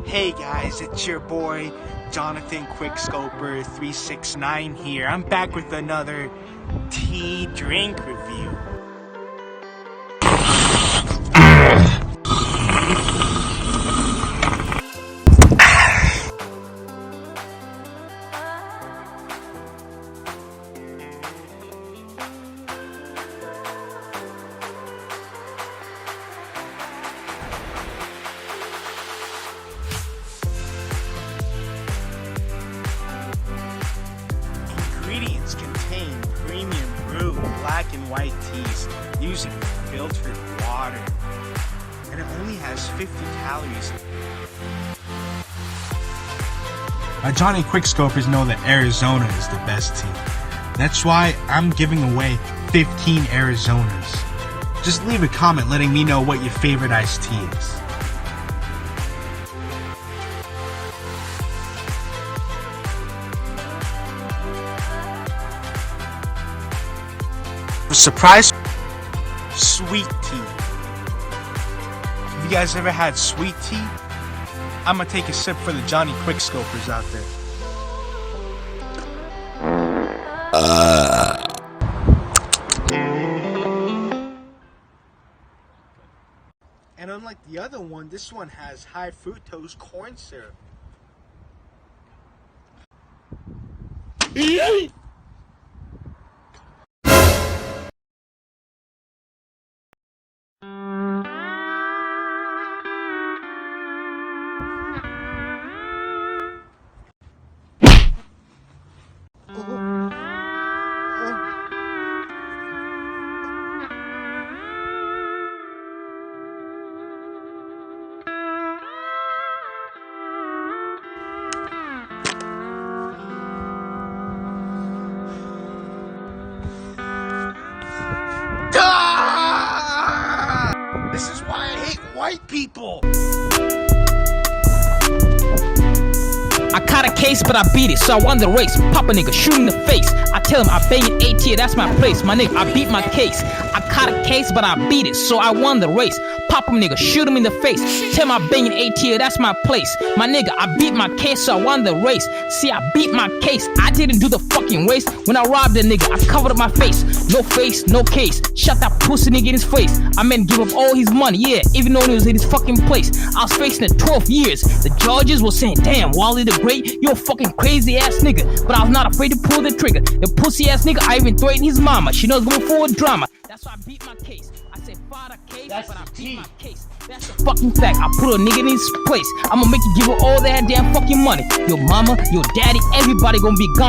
Hey guys, it's your boy Jonathan Quickscoper 369 here. I'm back with another tea drink review. Ingredients contain premium brew black and white teas using filtered water, and it only has 50 calories. Johnny Quickscopers know that Arizona is the best tea. That's why I'm giving away 15 Arizonas. Just leave a comment letting me know what your favorite iced tea is. Surprise sweet tea. Have you guys ever had sweet tea? I'm gonna take a sip for the Johnny Quickscopers out there. And unlike the other one, this one has high fructose corn syrup. This is why I hate white people. I caught a case, but I beat it, so I won the race. Pop a nigga, shoot in the face. I tell him I bang an AT, that's my place. My nigga, I beat my case. I caught a case, but I beat it, so I won the race. Pop him nigga, shoot him in the face. Tell him I bang an AT, that's my place. My nigga, I beat my case, so I won the race. See, I beat my case. I didn't do the fucking race. When I robbed a nigga, I covered up my face. No face, no case. Shot that pussy nigga in his face. I meant give up all his money, yeah, even though he was in his fucking place. I was facing it 12 years. The judges were saying, damn, Wally the Great, you're a fucking crazy ass nigga. But I was not afraid to pull the trigger. The pussy ass nigga, I even threatened his mama. She knows going for a drama. That's why I beat my case. I said, fought a case, but I beat my case. That's a fucking fact. I put a nigga in his place. I'ma make you give her all that damn fucking money. Your mama, your daddy, everybody gonna be gone.